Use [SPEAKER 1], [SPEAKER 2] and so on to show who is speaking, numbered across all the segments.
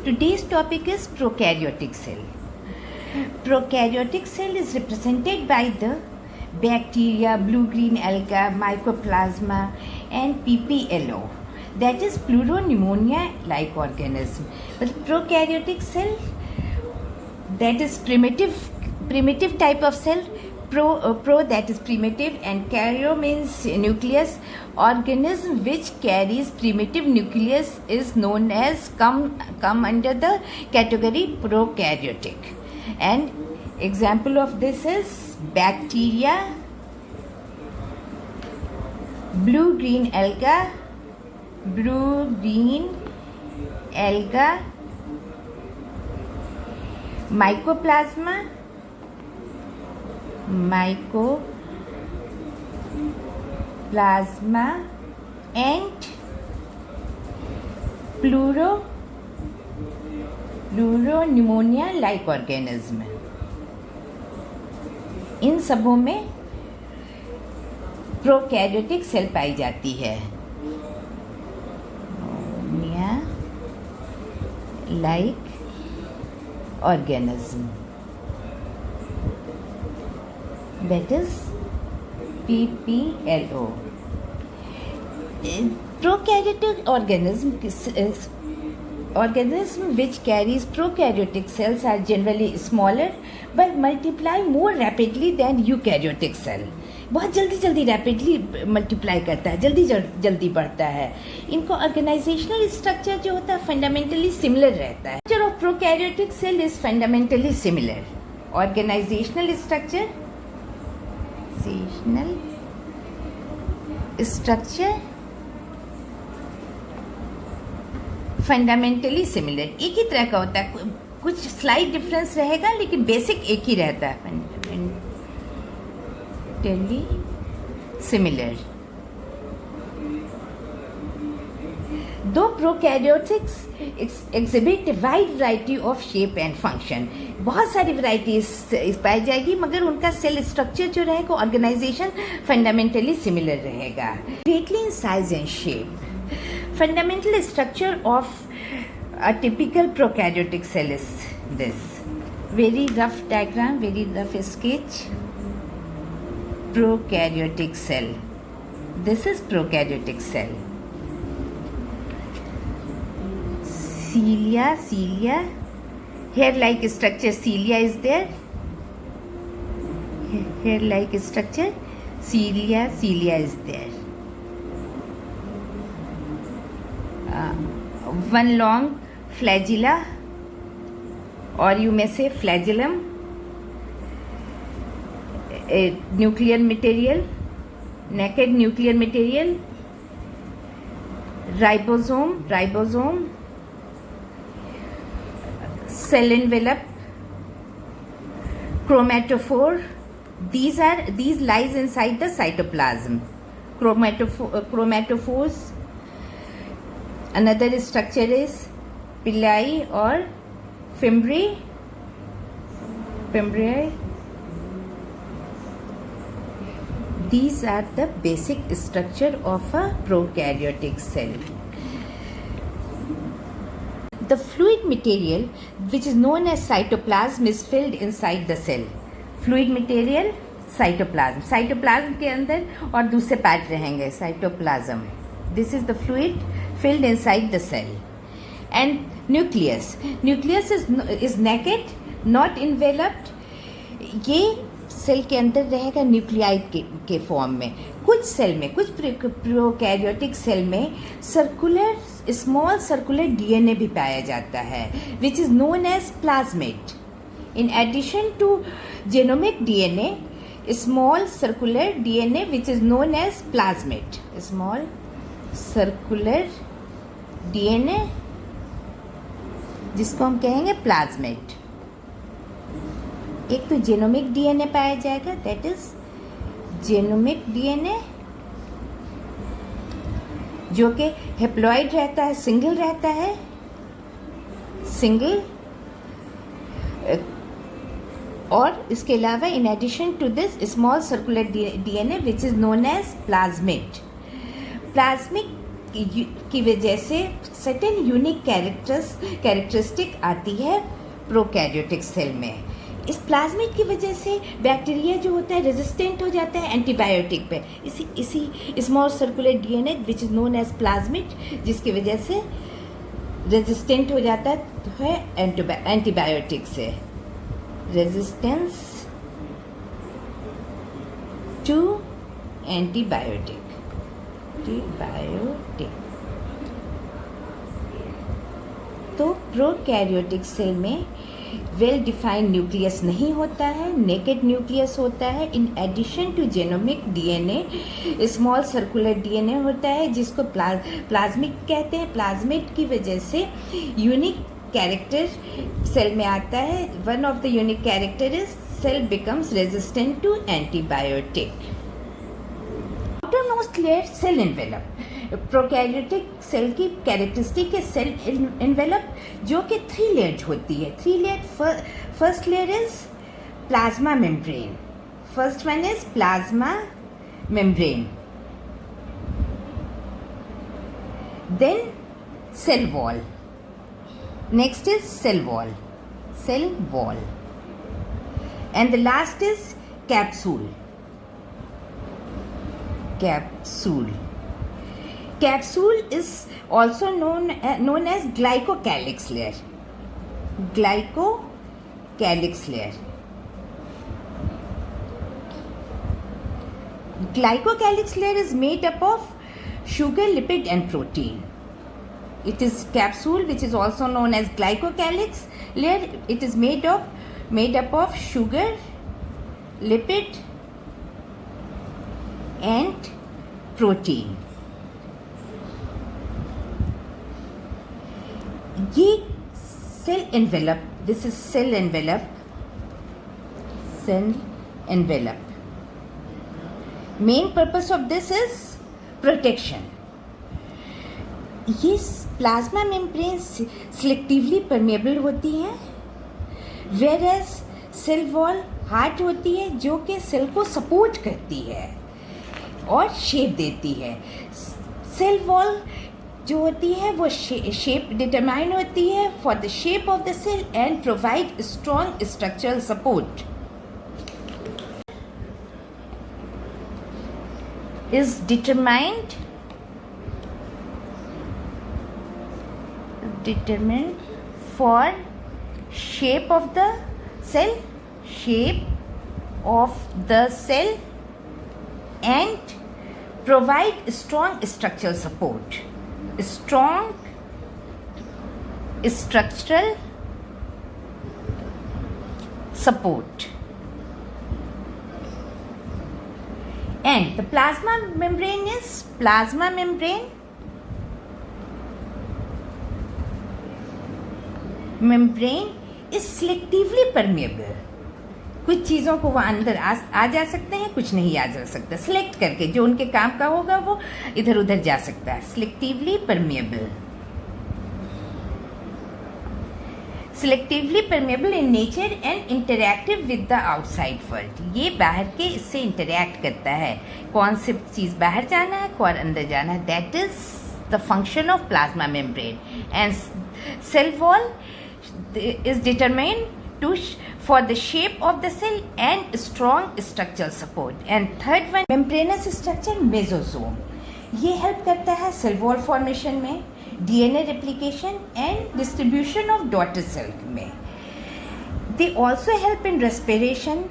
[SPEAKER 1] Today's topic is prokaryotic cell. Prokaryotic cell is represented by the bacteria, blue-green alga, mycoplasma, and PPLO. That is pleuropneumonia-like organism. But prokaryotic cell, that is primitive type of cell. Pro that is primitive, and karyo means nucleus. Organism which carries primitive nucleus is known as come under the category prokaryotic. And example of this is bacteria, blue-green alga, mycoplasma, and pleuropneumonia like organism. इन सबों में prokaryotic cell पाई जाती है. Like organism, that is PPLO. Prokaryotic organism which carries prokaryotic cells are generally smaller but multiply more rapidly than eukaryotic cell. बहुत जल्दी rapidly multiply करता है, जल्दी बढ़ता है. इनको ऑर्गेनाइजेशनल स्ट्रक्चर जो होता है फंडामेंटली सिमिलर रहता है. Structure of prokaryotic cell is fundamentally similar. Organisational structure fundamentally similar. एक ही तरह का होता है, कुछ स्लाइट डिफरेंस रहेगा लेकिन बेसिक एक ही रहता है. Fundamentally similar. दो prokaryotics exhibit wide variety of shape and function. बहुत सारी वैरायटीज पाई जाएगी मगर उनका सेल स्ट्रक्चर जो रहेगा ऑर्गेनाइजेशन फंडामेंटली सिमिलर रहेगा. Greatly in size and shape. Fundamental structure of a typical prokaryotic cell is this. Very rough diagram, very rough sketch. Prokaryotic cell. This is prokaryotic cell. Cilia. Hair-like structure, cilia is there. Hair-like structure, cilia is there. One long flagella, or you may say flagellum. Nuclear material, naked nuclear material. Ribosome. Cell envelope. Chromatophore. These lies inside the cytoplasm. Chromatophores. Another structure is pili or fimbriae. These are the basic structure of a prokaryotic cell. The fluid material which is known as cytoplasm is filled inside the cell. Fluid material, cytoplasm के अंदर और दूसरे part रहेंगे cytoplasm. This is the fluid filled inside the cell. And nucleus is naked, not enveloped. ये cell के अंदर रहेगा nuclide के फॉर्म में. कुछ प्रोकैरियोटिक सेल में स्मॉल सर्कुलर डीएनए भी पाया जाता है which is known as plasmid. In addition to genomic DNA, small circular DNA which is known as plasmid. Small circular DNA जिसको हम कहेंगे प्लाज्मिड. एक तो जेनोमिक डीएनए पाया जाएगा, दैट इज जेनोमिक डीएनए जो कि हेप्लॉइड रहता है, सिंगल रहता है. और इसके अलावा in addition to this small circular DNA which is known as plasmid. Plasmid की वजह से सर्टेन यूनिक कैरेक्टरिस्टिक आती है प्रोकैरियोटिक सेल में। इस प्लाज्मिड की वजह से बैक्टीरिया जो होता है रेजिस्टेंट हो जाता है एंटीबायोटिक पे। इसी small circular DNA which is known as plasmid, जिसकी वजह से रेजिस्टेंट हो जाता है एंटीबायोटिक से। Resistance to antibiotic. तो प्रोकैरियोटिक सेल में वेल डिफाइंड न्यूक्लियस नहीं होता है, नेकेड न्यूक्लियस होता है। In addition to genomic DNA small circular DNA होता है, जिसको प्लाज्मिड कहते हैं। प्लाज्मिड की वजह से यूनिक कैरेक्टर सेल में आता है। One of the unique character is cell becomes resistant to antibiotic. Outermost layer cell envelope. Prokaryotic cell की कैरेक्टरिस्टिक है सेल एनवेलप, जो कि 3 लेयर्ड होती है। 3 layer. First layer is plasma membrane. First one is plasma membrane. Then cell wall. Next is cell wall. And the last is capsule. Capsule is also known as glycocalyx layer. Glycocalyx layer is made up of sugar, lipid and protein. It is capsule, which is also known as glycocalyx layer. It is made up of sugar, lipid and protein. ये cell envelope, this is cell envelope. Main purpose of this is protection. ये plasma membrane selectively permeable होती हैं, whereas cell wall hard होती है, जो कि cell को support करती है और शेप देती है। सेल वॉल जो होती है वो शेप डिटरमाइन होती है for the shape of the cell and provide strong structural support. Is determined for shape of the cell and provide strong structural support. Strong structural support. And the plasma membrane is selectively permeable. कुछ चीज़ों को वो अंदर आ जा सकते हैं, कुछ नहीं आ जा सकता। सिलेक्ट करके जो उनके काम का होगा वो इधर उधर जा सकता है। Selectively permeable in nature and interactive with the outside world. ये बाहर के इससे इंटरैक्ट करता है। कौन सी चीज़ बाहर जाना है, कौन अंदर जाना है, that is the function of plasma membrane. And cell wall is determined for the shape of the cell and strong structural support. And third one, membranous structure, mesosome. ये हेल्प करता है सेल वॉल फॉर्मेशन में, DNA replication and distribution of daughter cell में। They also help in respiration,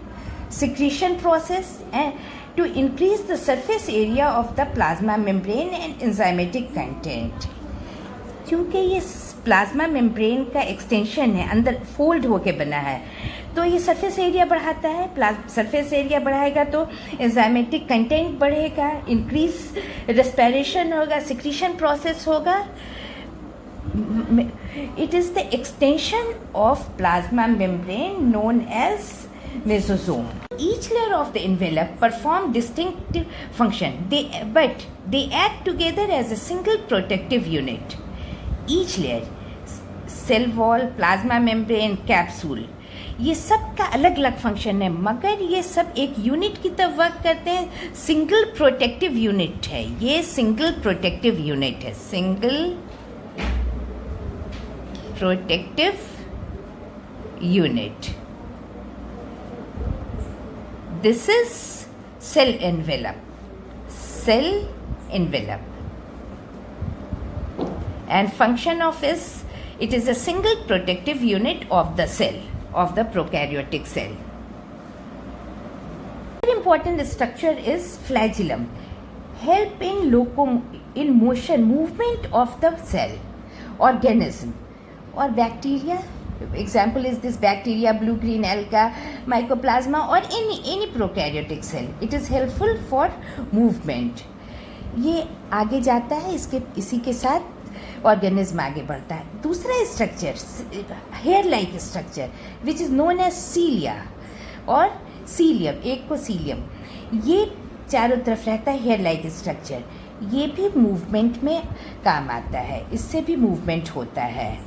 [SPEAKER 1] secretion process and to increase the surface area of the plasma membrane and enzymatic content. क्योंकि ये plasma membrane का extension है, अंदर fold होके बना है, तो ये सरफेस एरिया बढ़ाता है। सरफेस एरिया बढ़ाएगा तो एंजाइमेटिक कंटेंट बढ़ेगा, इंक्रीज रेस्पिरेशन होगा, सिक्रीशन प्रोसेस होगा। It is the extension of plasma membrane known as mesosome. Each layer of the envelope perform distinct function, but they act together as a single protective unit. Each layer, cell wall, plasma membrane, capsule, ये सब का अलग अलग function है, मगर ये सब एक यूनिट की तरफ वर्क करते हैं। सिंगल प्रोटेक्टिव यूनिट है, ये सिंगल प्रोटेक्टिव यूनिट है, single protective unit. This is cell envelope, cell envelope, and function of is it is a single protective unit of the cell, of the prokaryotic cell. Very important structure is flagellum, help in motion, movement of the cell organism or bacteria. Example is this bacteria, blue green alga, mycoplasma, or any prokaryotic cell. It is helpful for movement. ये आगे जाता है, इसी के साथ organism आगे बढ़ता है। दूसरा structure hair like structure which is known as cilia और सीलियम, एक को सीलियम, ये चारों तरफ रहता है हेयर लाइक स्ट्रक्चर। ये भी मूवमेंट में काम आता है, इससे भी मूवमेंट होता है।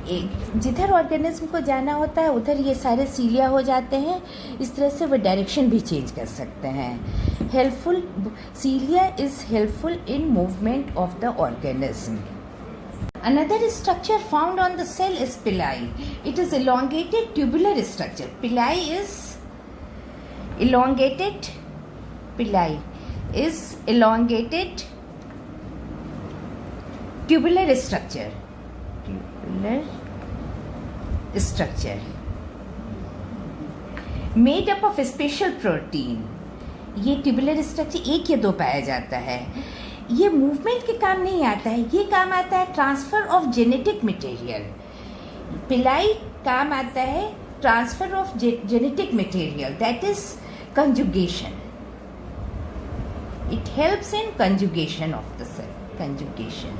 [SPEAKER 1] जिधर ऑर्गेनिज्म को जाना होता है उधर ये सारे सीलिया हो जाते हैं, इस तरह से वो डायरेक्शन भी चेंज कर सकते हैं। Helpful, cilia is helpful in movement of the organism. Another structure found on the cell is pili. It is elongated tubular structure. Pili is elongated. Pili is elongated tubular structure. Tubular structure made up of special protein. ये tubular structure एक या दो पाया जाता है। ये movement के काम नहीं आता है, ये काम आता है ट्रांसफर ऑफ जेनेटिक मटेरियल। पिलाई काम आता है transfer of genetic material, that is conjugation. It helps in conjugation of the cell, conjugation.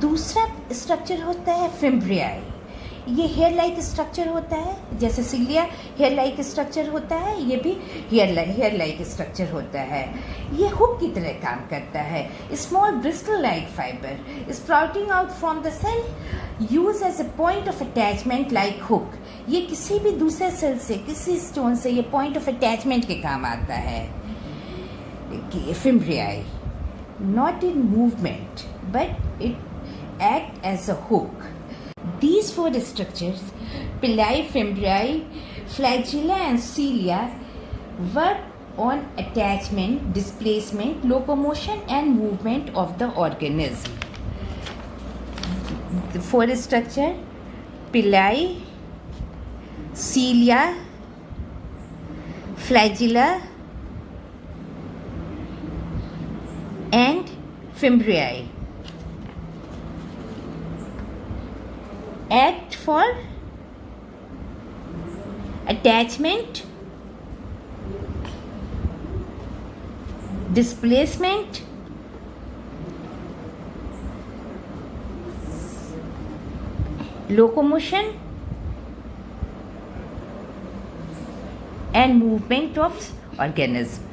[SPEAKER 1] दूसरा स्ट्रक्चर होता है फिम्ब्रियाई। ये हेयर लाइक स्ट्रक्चर होता है, जैसे सिलिया हेयर लाइक स्ट्रक्चर होता है, ये भी हेयर लाइक स्ट्रक्चर होता है। ये हुक की तरह काम करता है। Small bristle like fibre sprouting out from the cell use as a point of attachment like hook. ये किसी भी दूसरे सेल से, किसी स्टोन से ये पॉइंट ऑफ अटैचमेंट के काम आता है। Fimbriae not in movement but it act as a hook. These four structures, pili, fimbriae, flagella and cilia, work on attachment, displacement, locomotion and movement of the organism. The four structure, pili, cilia, flagella and fimbriae act for attachment, displacement, locomotion and movement of organism.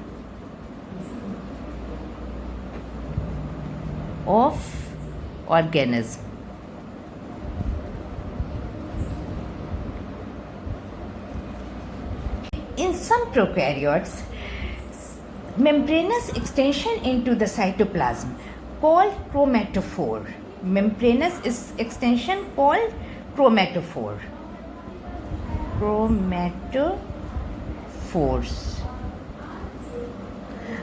[SPEAKER 1] In some prokaryotes, membranous extension into the cytoplasm called chromatophore. Membranous extension called chromatophore. Chromatophores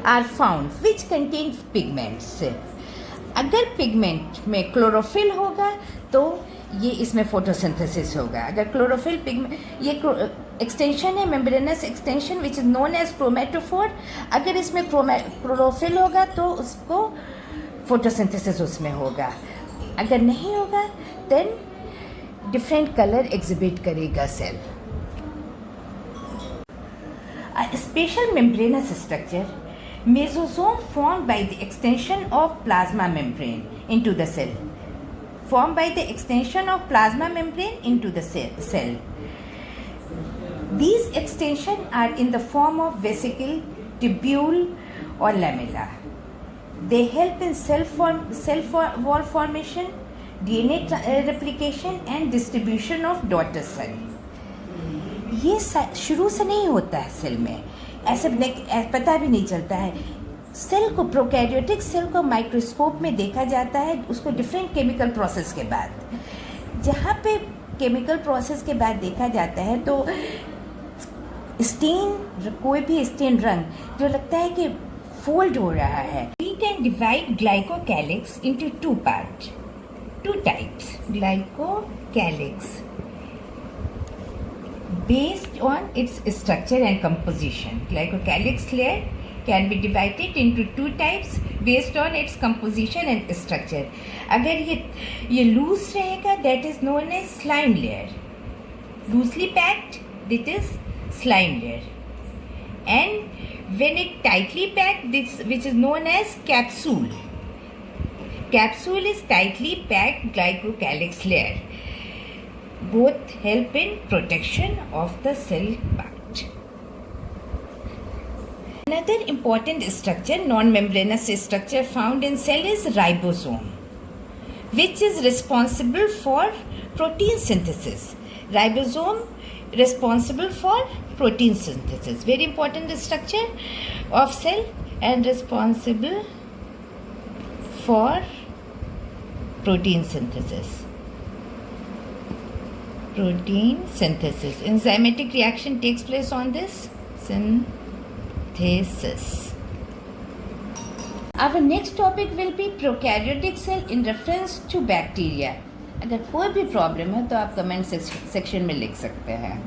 [SPEAKER 1] are found which contain pigments. अगर pigment में chlorophyll होगा तो ये इसमें photosynthesis होगा। अगर chlorophyll pigment, ये extension है membranous extension which is known as chromatophore. अगर इसमें क्लोरोफिल होगा तो उसको फोटोसिंथेसिस उसमें होगा। अगर नहीं होगा देन डिफरेंट कलर एग्जिबिट करेगा cell. Special membranous structure, mesosome formed by the extension of plasma membrane into the cell. Formed by the extension of plasma membrane into the cell. These extensions are in the form of vesicle, tubule or lamella. They help in cell wall formation, DNA replication and distribution of daughter cell. ये शुरू से नहीं होता है cell में, ऐसे पता भी नहीं चलता है. सेल को, प्रोकैरियोटिक सेल को माइक्रोस्कोप में देखा जाता है उसको डिफरेंट केमिकल प्रोसेस के बाद. जहाँ पे केमिकल प्रोसेस के बाद देखा जाता है तो स्टेन, कोई भी स्टेन रंग जो लगता है कि फोल्ड हो रहा है. We can divide glycocalyx into two types. Glycocalyx based on its structure and composition. Glycocalyx layer can be divided into two types based on its composition and structure. अगर ये loose रहेगा, that is known as slime layer. Loosely packed, that is slime layer. And when it tightly packed, this which is known as capsule. Capsule is tightly packed glycocalyx layer. Both help in protection of the cell part. Another important structure, non-membranous structure found in cell is ribosome, which is responsible for protein synthesis. Ribosome responsible for protein synthesis. Very important structure of cell and responsible for protein synthesis. Protein synthesis. Enzymatic reaction takes place on this synthesis. Our next topic will be prokaryotic cell in reference to bacteria. अगर कोई भी problem है तो आप comment section में लिख सकते हैं.